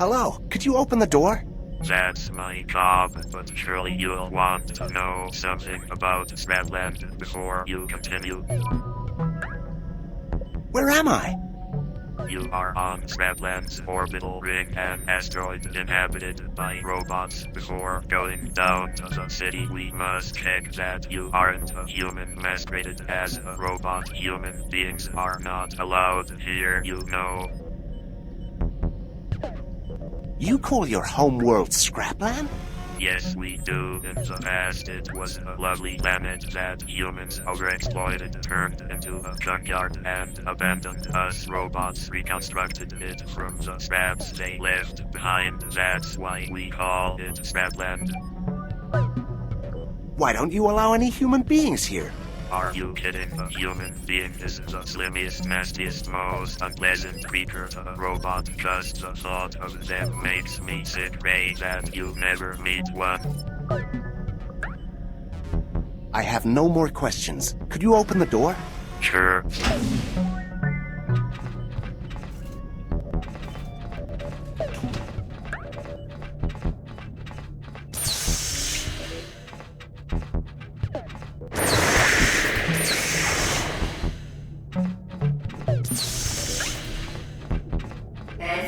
Hello, could you open the door? That's my job, but surely you'll want to know something about Scrapland before you continue. Where am I? You are on Scrapland's orbital ring, an asteroid inhabited by robots. Before going down to the city, we must check that you aren't a human masqueraded as a robot. Human beings are not allowed here, you know. You call your home world Scrapland? Yes, we do. In the past, it was a lovely planet that humans overexploited, turned into a junkyard, and abandoned. Us robots reconstructed it from the scraps they left behind. That's why we call it Scrapland. Why don't you allow any human beings here? Are you kidding? A human being is the slimmest, nastiest, most unpleasant creature to a robot. Just the thought of them makes me sick. Pray that you never meet one. I have no more questions. Could you open the door? Sure.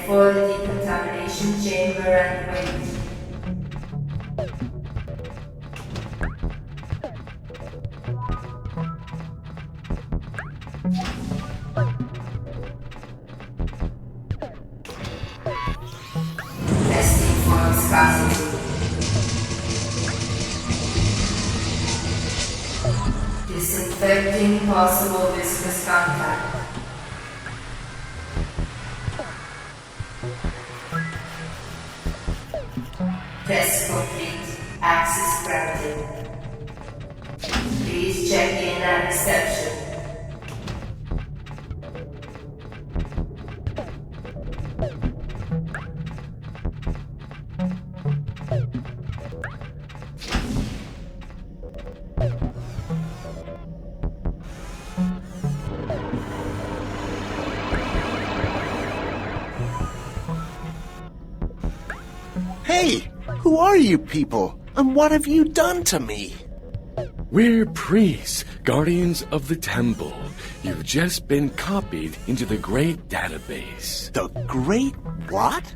For the decontamination chamber and wait. Testing for viscosity. Disinfecting possible viscous contact. Test complete. Access granted. Please check in at reception. Hey! Who are you people? And what have you done to me? We're priests, guardians of the temple. You've just been copied into the Great Database. The Great what?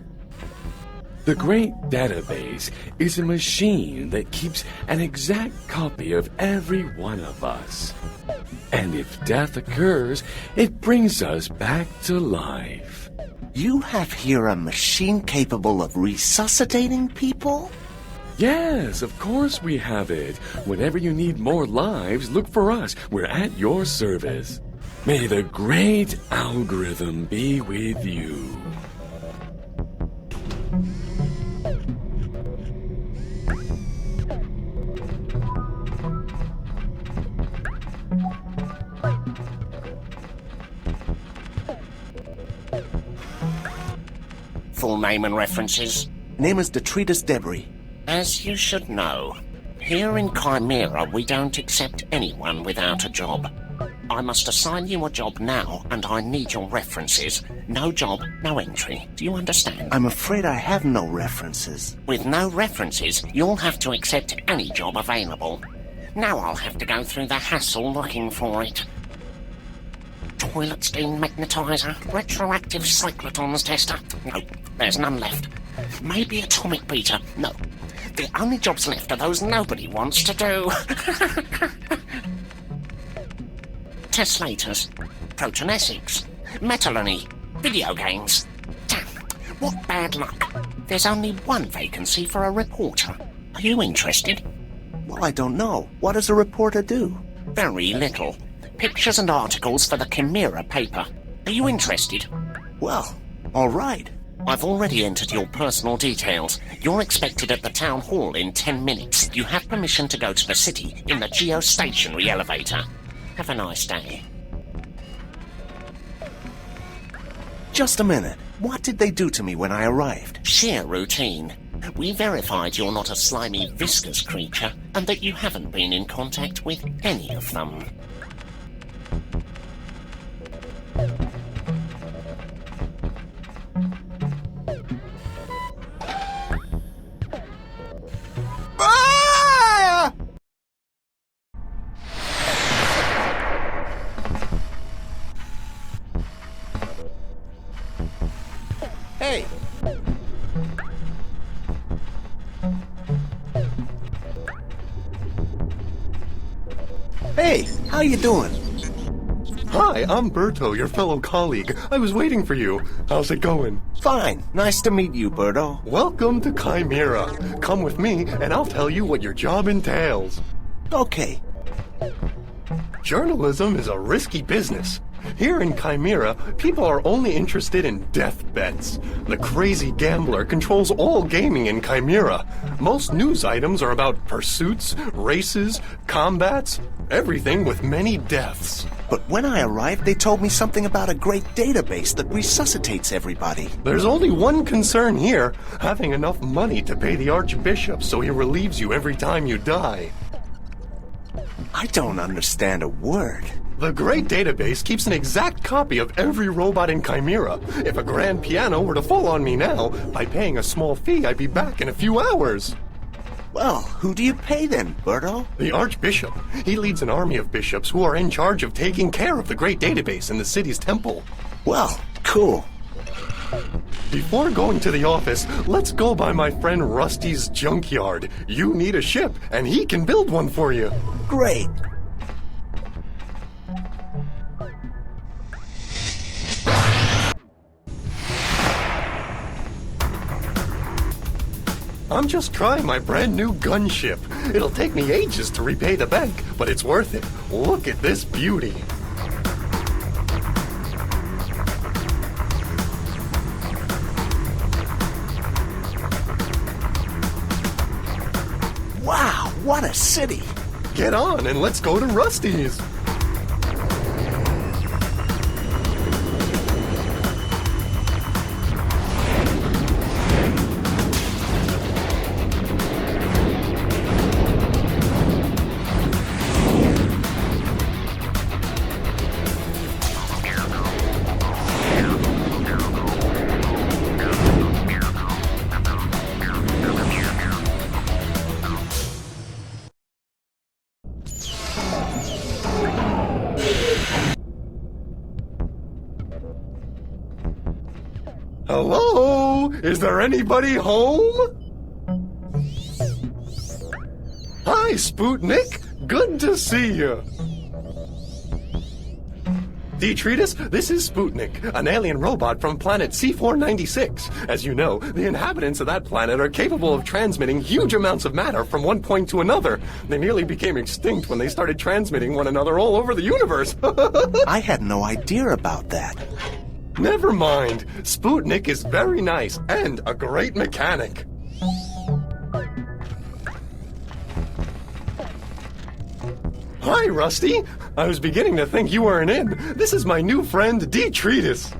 The Great Database is a machine that keeps an exact copy of every one of us. And if death occurs, it brings us back to life. You have here a machine capable of resuscitating people? Yes, of course we have it. Whenever you need more lives, look for us. We're at your service. May the great algorithm be with you. Full name and references? Name is Detritus Debris. As you should know, here in Chimera we don't accept anyone without a job. I must assign you a job now, and I need your references. No job, no entry. Do you understand? I'm afraid I have no references. With no references, you'll have to accept any job available. Now I'll have to go through the hassle looking for it. Toilet steam magnetizer, retroactive cyclotrons tester. No, there's none left. Maybe atomic beater. No. The only jobs left are those nobody wants to do. Teslators, protonesics, metallurgy, video games. Damn, what bad luck. There's only one vacancy for a reporter. Are you interested? Well, I don't know. What does a reporter do? Very little. Pictures and articles for the Chimera paper. Are you interested? Well, all right. I've already entered your personal details. You're expected at the town hall in 10 minutes. You have permission to go to the city in the geostationary elevator. Have a nice day. Just a minute. What did they do to me when I arrived? Sheer routine. We verified you're not a slimy, viscous creature, and that you haven't been in contact with any of them. Hey, how you doing? Hi, I'm Berto, your fellow colleague. I was waiting for you. How's it going? Fine. Nice to meet you, Berto. Welcome to Chimera. Come with me, and I'll tell you what your job entails. Okay. Journalism is a risky business. Here in Chimera, people are only interested in death bets. The crazy gambler controls all gaming in Chimera. Most news items are about pursuits, races, combats, everything with many deaths. But when I arrived, they told me something about a great database that resuscitates everybody. There's only one concern here, having enough money to pay the Archbishop so he relieves you every time you die. I don't understand a word. The Great Database keeps an exact copy of every robot in Chimera. If a grand piano were to fall on me now, by paying a small fee, I'd be back in a few hours. Well, who do you pay then, Berto? The Archbishop. He leads an army of bishops who are in charge of taking care of the Great Database in the city's temple. Well, cool. Before going to the office, let's go by my friend Rusty's junkyard. You need a ship, and he can build one for you. Great. I'm just trying my brand new gunship. It'll take me ages to repay the bank, but it's worth it. Look at this beauty. Wow, what a city. Get on and let's go to Rusty's. Hello? Is there anybody home? Hi, Sputnik. Good to see you. Detritus, this is Sputnik, an alien robot from planet C496. As you know, the inhabitants of that planet are capable of transmitting huge amounts of matter from one point to another. They nearly became extinct when they started transmitting one another all over the universe. I had no idea about that. Never mind. Sputnik is very nice and a great mechanic. Hi, Rusty. I was beginning to think you weren't in. This is my new friend, Detritus.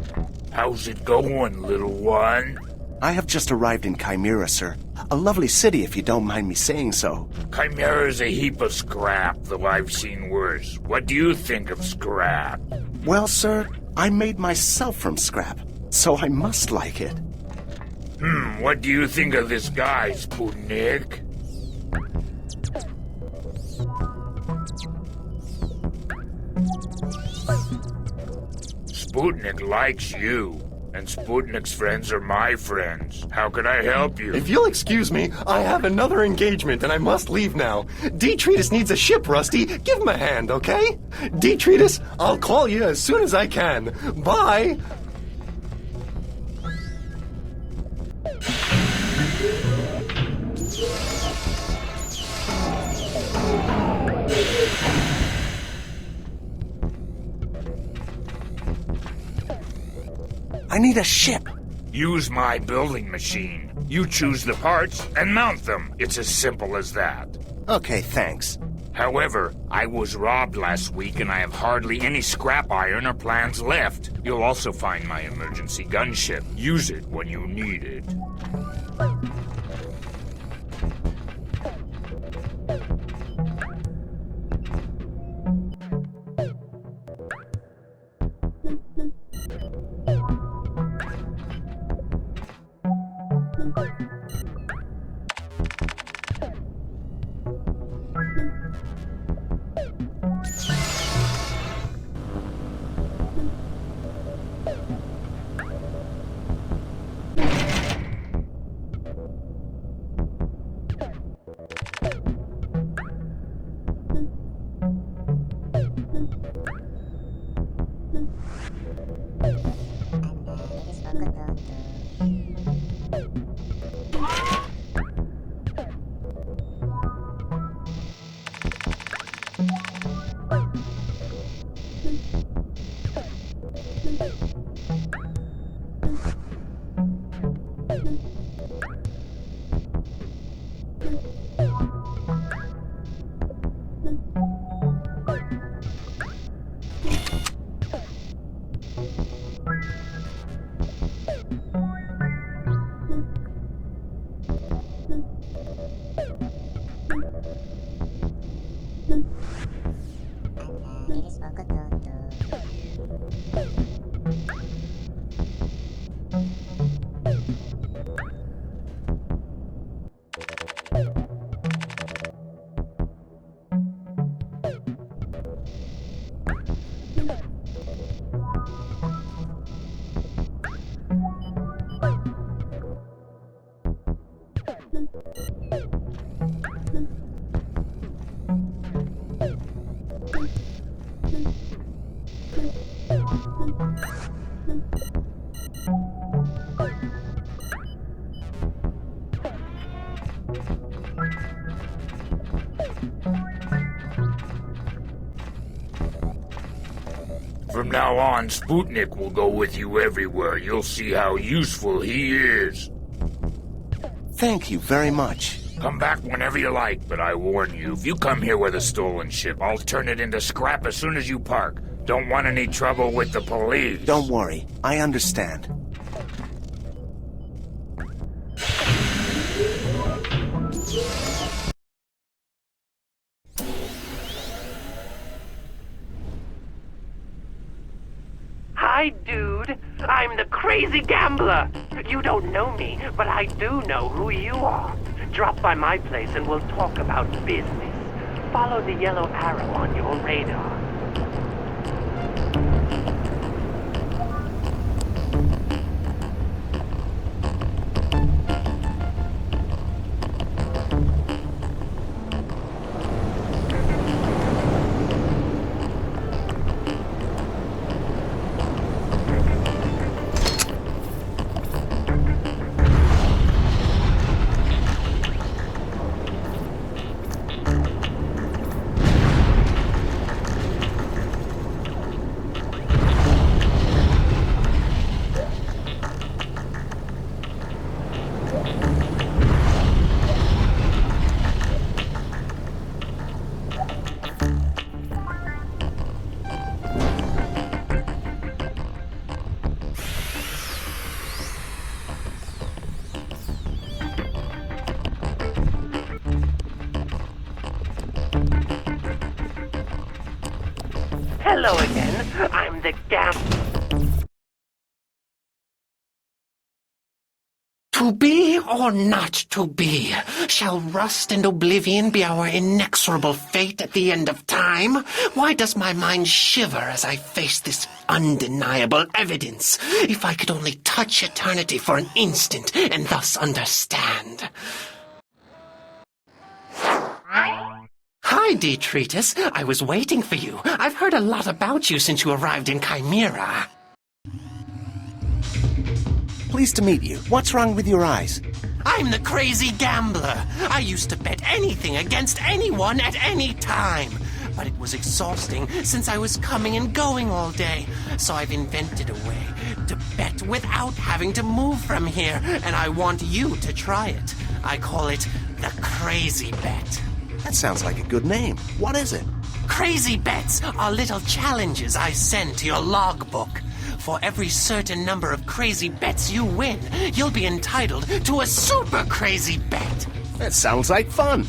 How's it going, little one? I have just arrived in Chimera, sir. A lovely city, if you don't mind me saying so. Chimera's a heap of scrap, though I've seen worse. What do you think of scrap? Well, sir, I made myself from scrap, so I must like it. What do you think of this guy, Sputnik? Sputnik likes you, and Sputnik's friends are my friends. How can I help you? If you'll excuse me, I have another engagement and I must leave now. Detritus needs a ship, Rusty. Give him a hand, okay? Detritus, I'll call you as soon as I can. Bye! I need a ship. Use my building machine. You choose the parts and mount them. It's as simple as that. Okay, thanks. However, I was robbed last week and I have hardly any scrap iron or plans left. You'll also find my emergency gunship. Use it when you need it. From now on, Sputnik will go with you everywhere. You'll see how useful he is. Thank you very much. Come back whenever you like, but I warn you, if you come here with a stolen ship, I'll turn it into scrap as soon as you park. Don't want any trouble with the police. Don't worry, I understand. Hi, dude. I'm the crazy gambler. You don't know me, but I do know who you are. Drop by my place and we'll talk about business. Follow the yellow arrow on your radar. Hello again. I'm the To be or not to be? Shall rust and oblivion be our inexorable fate at the end of time? Why does my mind shiver as I face this undeniable evidence? If I could only touch eternity for an instant and thus understand. Hi, Detritus. I was waiting for you. I've heard a lot about you since you arrived in Chimera. Pleased to meet you. What's wrong with your eyes? I'm the crazy gambler. I used to bet anything against anyone at any time. But it was exhausting since I was coming and going all day. So I've invented a way to bet without having to move from here. And I want you to try it. I call it the Crazy Bet. That sounds like a good name. What is it? Crazy bets are little challenges I send to your logbook. For every certain number of crazy bets you win, you'll be entitled to a super crazy bet. That sounds like fun.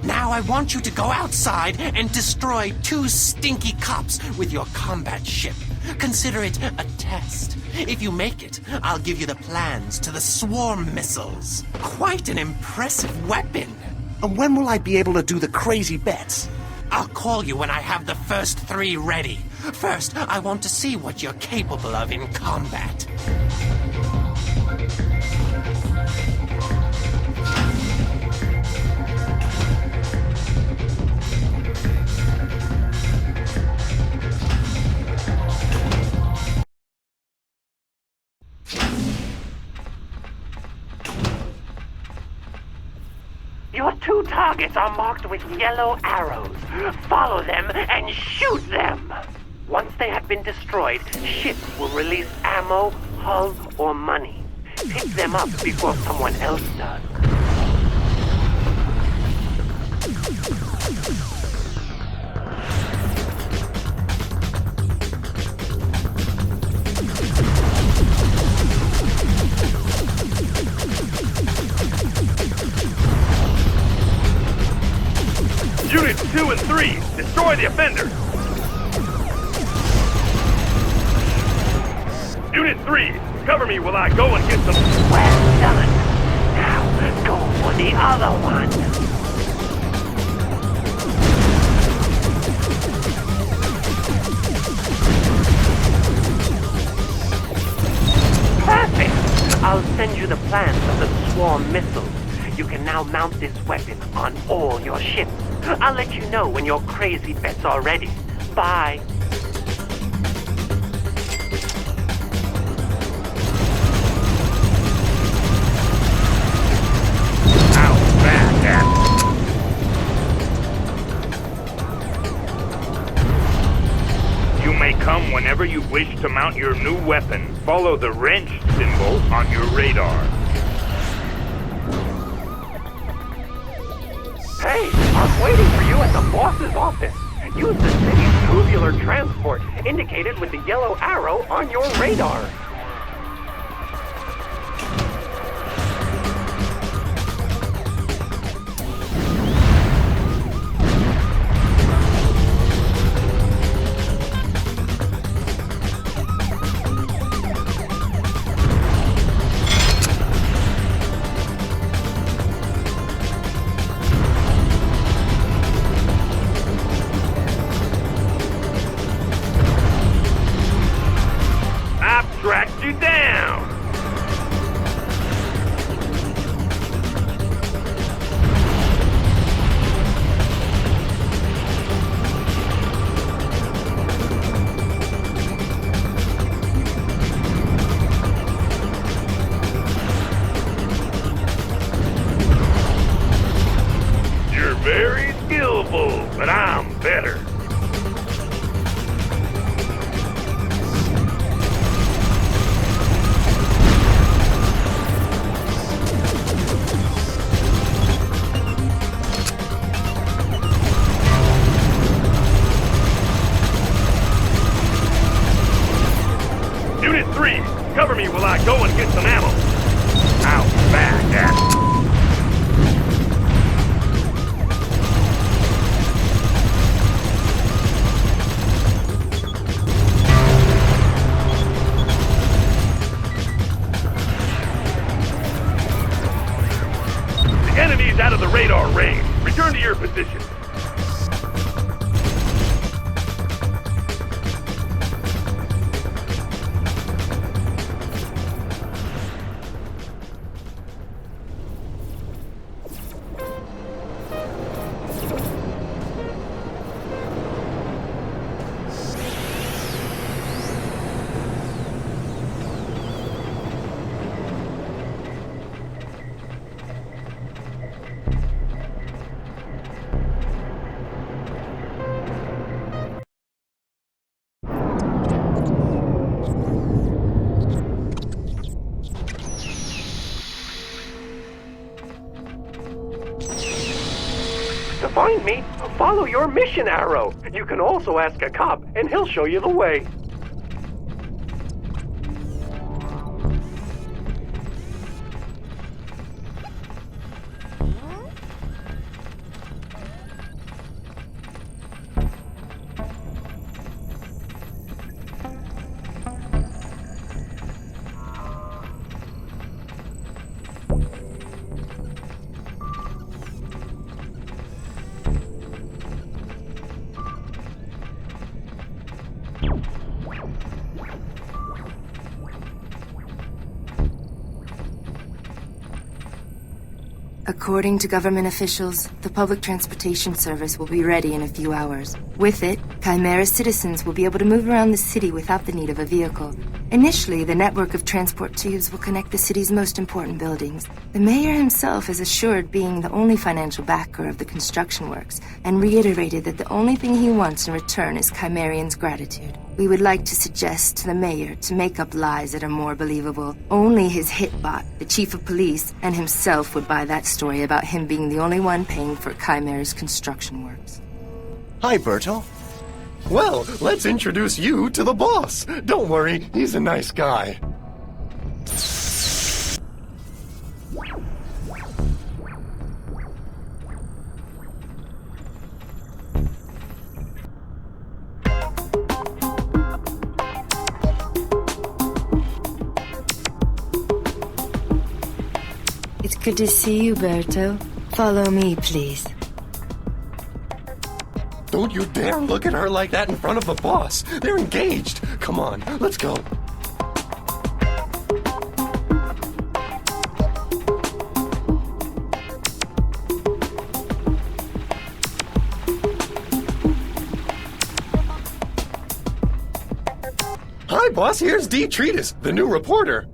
Now I want you to go outside and destroy 2 stinky cops with your combat ship. Consider it a test. If you make it, I'll give you the plans to the swarm missiles. Quite an impressive weapon. And when will I be able to do the crazy bets? I'll call you when I have the first 3 ready. First, I want to see what you're capable of in combat. Your 2 targets are marked with yellow arrows. Follow them and shoot them. Once they have been destroyed, ships will release ammo, hull, or money. Pick them up before someone else does. Units 2 and 3, destroy the offender. Unit 3, cover me while I go and get some... Well done. Now, go for the other one. Perfect. I'll send you the plans of the swarm missiles. You can now mount this weapon on all your ships. I'll let you know when your crazy bets are ready. Bye. You may come whenever you wish to mount your new weapon, follow the wrench symbol on your radar. Hey, I'm waiting for you at the boss's office. Use the city's tubular transport, indicated with the yellow arrow on your radar. Tracked you down! You're very skillful, but I'm better. Unit 3, cover me while I go and get some ammo. Out back. The enemy's out of the radar range. Return to your position. To find me, follow your mission arrow. You can also ask a cop, and he'll show you the way. According to government officials, the public transportation service will be ready in a few hours. With it, Chimera citizens will be able to move around the city without the need of a vehicle. Initially, the network of transport tubes will connect the city's most important buildings. The mayor himself is assured being the only financial backer of the construction works, and reiterated that the only thing he wants in return is Chimerians' gratitude. We would like to suggest to the mayor to make up lies that are more believable. Only his hitbot, the chief of police, and himself would buy that story about him being the only one paying for Chimera's construction works. Hi, Berto. Well, let's introduce you to the boss. Don't worry, he's a nice guy. It's good to see you, Berto. Follow me, please. Don't you dare look at her like that in front of the boss. They're engaged. Come on, let's go. Hi, boss. Here's D. Treatise, the new reporter.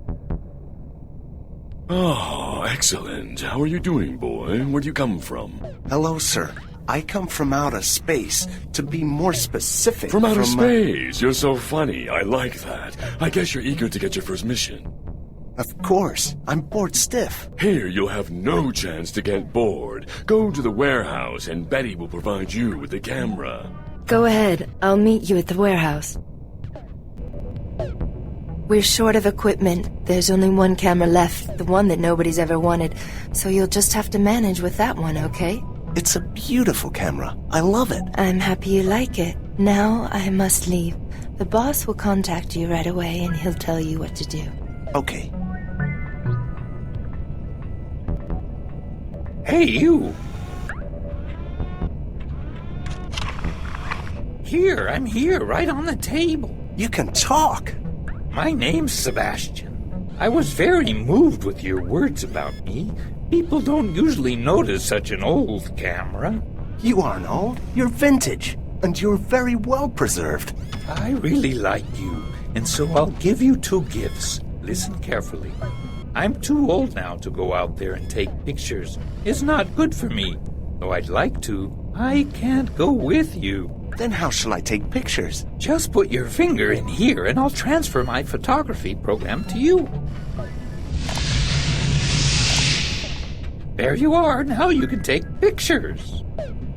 Oh, excellent. How are you doing, boy? Where do you come from? Hello, sir. I come from outer space. To be more specific, From outer space. You're so funny. I like that. I guess you're eager to get your first mission. Of course. I'm bored stiff. Here, you'll have no chance to get bored. Go to the warehouse, and Betty will provide you with the camera. Go ahead. I'll meet you at the warehouse. We're short of equipment. There's only one camera left, the one that nobody's ever wanted. So you'll just have to manage with that one, okay? It's a beautiful camera. I love it. I'm happy you like it. Now I must leave. The boss will contact you right away and he'll tell you what to do. Okay. Hey, you! Here, I'm here, right on the table. You can talk. My name's Sebastian. I was very moved with your words about me. People don't usually notice such an old camera. You aren't old. You're vintage. And you're very well preserved. I really like you, and so I'll give you 2 gifts. Listen carefully. I'm too old now to go out there and take pictures. It's not good for me. Though I'd like to, I can't go with you. Then how shall I take pictures? Just put your finger in here and I'll transfer my photography program to you. There you are. Now you can take pictures.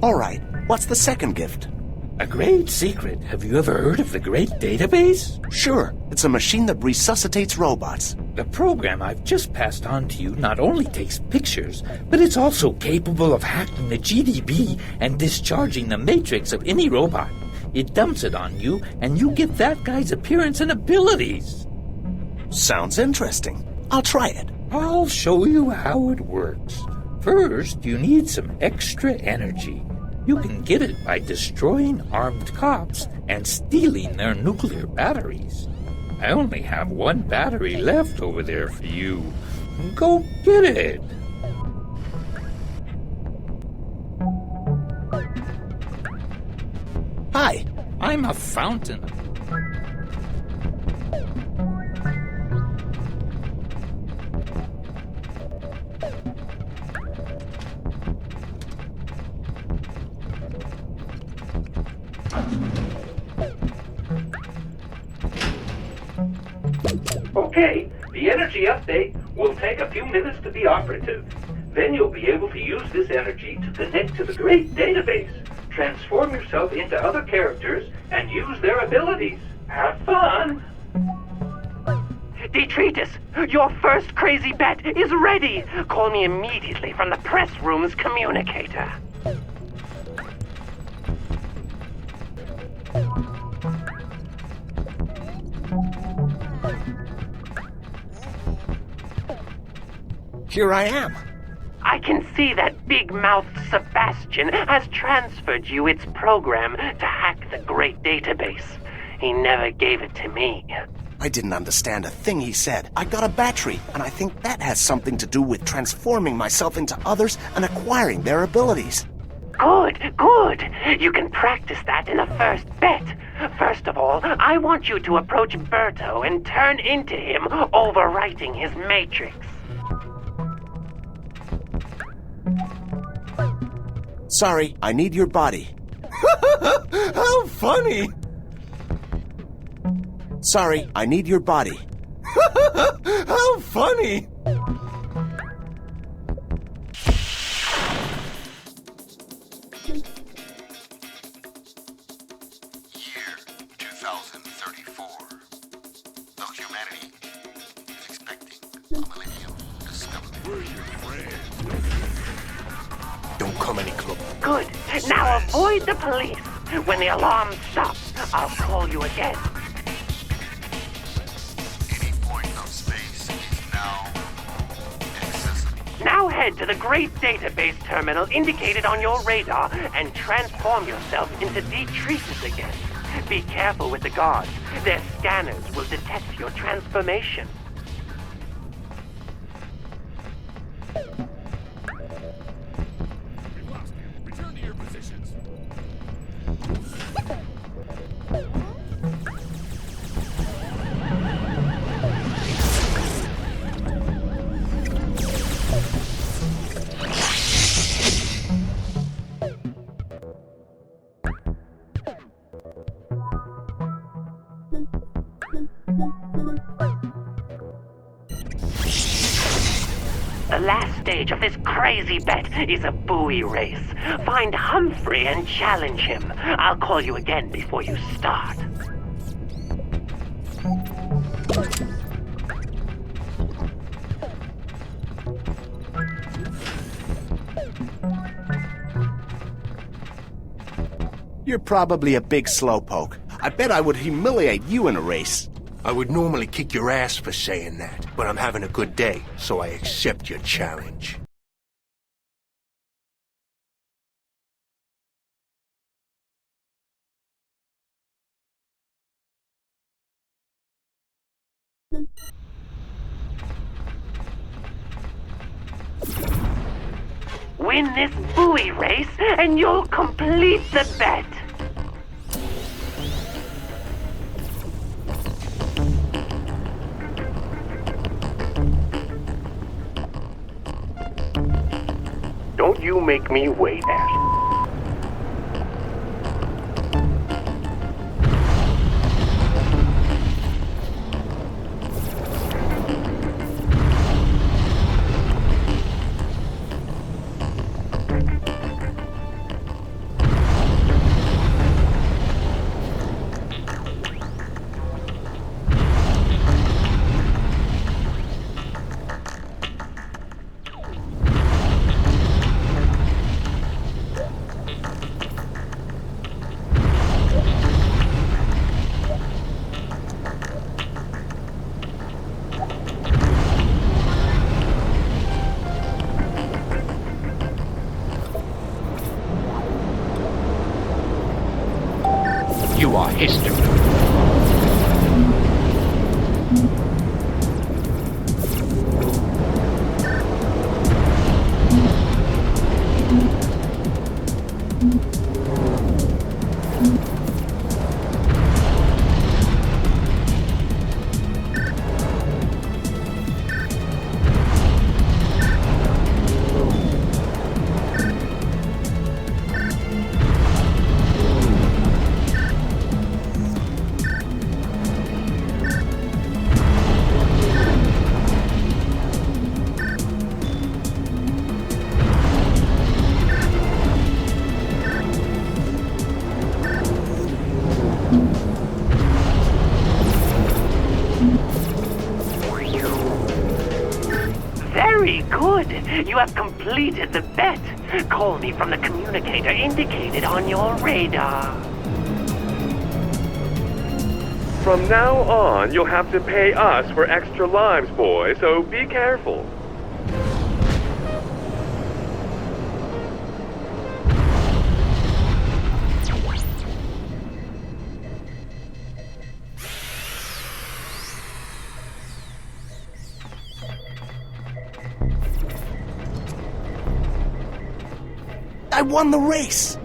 All right. What's the second gift? A great secret. Have you ever heard of the Great Database? Sure. It's a machine that resuscitates robots. The program I've just passed on to you not only takes pictures, but it's also capable of hacking the GDB and discharging the matrix of any robot. It dumps it on you, and you get that guy's appearance and abilities. Sounds interesting. I'll try it. I'll show you how it works. First, you need some extra energy. You can get it by destroying armed cops and stealing their nuclear batteries. I only have 1 battery left over there for you. Go get it. Hi. I'm a fountain. Okay, the energy update will take a few minutes to be operative. Then you'll be able to use this energy to connect to the Great Database, transform yourself into other characters, and use their abilities. Have fun! Detritus, your first crazy bet is ready! Call me immediately from the press room's communicator. Here I am. I can see that big-mouthed Sebastian has transferred you its program to hack the Great Database. He never gave it to me. I didn't understand a thing he said. I got a battery, and I think that has something to do with transforming myself into others and acquiring their abilities. Good, good. You can practice that in the first bet. First of all, I want you to approach Berto and turn into him, overwriting his matrix. Sorry, I need your body. How funny! Sorry, I need your body. How funny! Year 2034. Though humanity is expecting a millennium discovery. Don't come any closer. Good. Now avoid the police. When the alarm stops, I'll call you again. Any point of space is now accessible. Now head to the Great Database terminal indicated on your radar and transform yourself into Detritus again. Be careful with the guards. Their scanners will detect your transformation. Return to your positions. The last stage of this crazy bet is a buoy race. Find Humphrey and challenge him. I'll call you again before you start. You're probably a big slowpoke. I bet I would humiliate you in a race. I would normally kick your ass for saying that, but I'm having a good day, so I accept your challenge. Win this buoy race, and you'll complete the bet. Don't you make me wait, Ash. You are history. Very good. You have completed the bet. Call me from the communicator indicated on your radar. From now on, you'll have to pay us for extra lives, boy, so be careful. I won the race!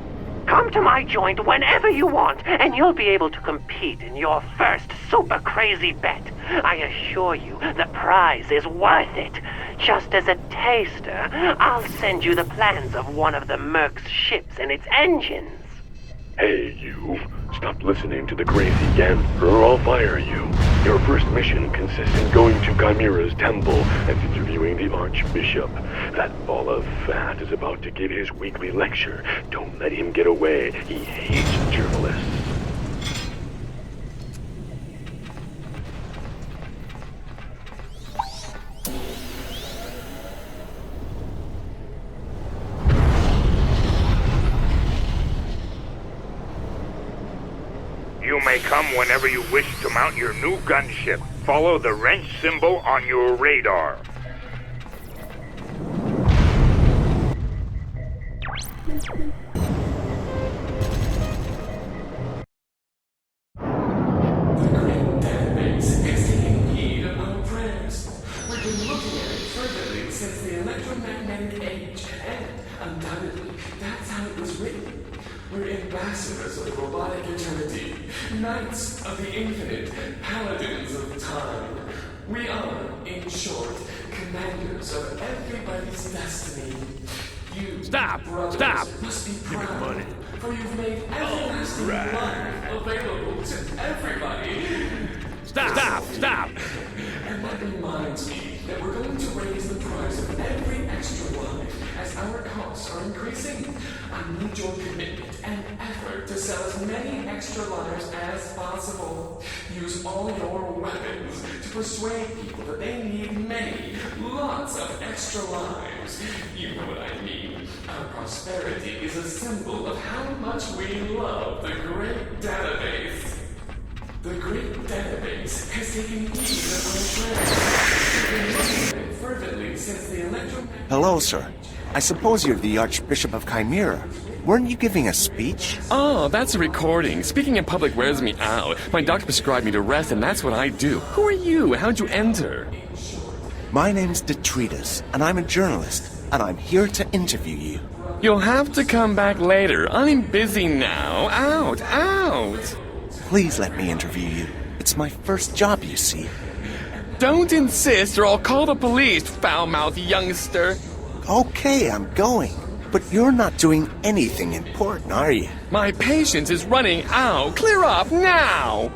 Come to my joint whenever you want, and you'll be able to compete in your first super crazy bet. I assure you, the prize is worth it. Just as a taster, I'll send you the plans of one of the Merc's ships and its engines. Hey, you. Stop listening to the crazy gambler or I'll fire you. Your first mission consists in going to Chimera's temple and interviewing the Archbishop. That ball of fat is about to give his weekly lecture. Don't let him get away. He hates journalists. You may come whenever you wish to mount your new gunship. Follow the wrench symbol on your radar. The great database is taking heed of our prayers. We've been looking at it fervently since the electromagnetic age, and undoubtedly, that's how it was written. We're ambassadors of the robotic eternity, knights of the infinite, paladins of time. We are, in short, commanders of everybody's destiny. You, brothers, must be proud, for you've made everlasting life available to everybody. Stop! And that reminds me, that we're going to raise the price of every extra life as our costs are increasing. I need your commitment and effort to sell as many extra lives as possible. Use all your weapons to persuade people that they need many, lots of extra lives. You know what I mean. Our prosperity is a symbol of how much we love the Great Database. The Great Database has taken heed of our prayers. We've been looking at it fervently since the electromagnetic... Hello, sir. I suppose you're the Archbishop of Chimera. Weren't you giving a speech? Oh, that's a recording. Speaking in public wears me out. My doctor prescribed me to rest, and that's what I do. Who are you? How'd you enter? My name's Detritus, and I'm a journalist, and I'm here to interview you. You'll have to come back later. I'm busy now. Out, out! Please let me interview you. It's my first job, you see. Don't insist, or I'll call the police, foul-mouthed youngster. Okay, I'm going. But you're not doing anything important, are you? My patience is running out. Clear up now!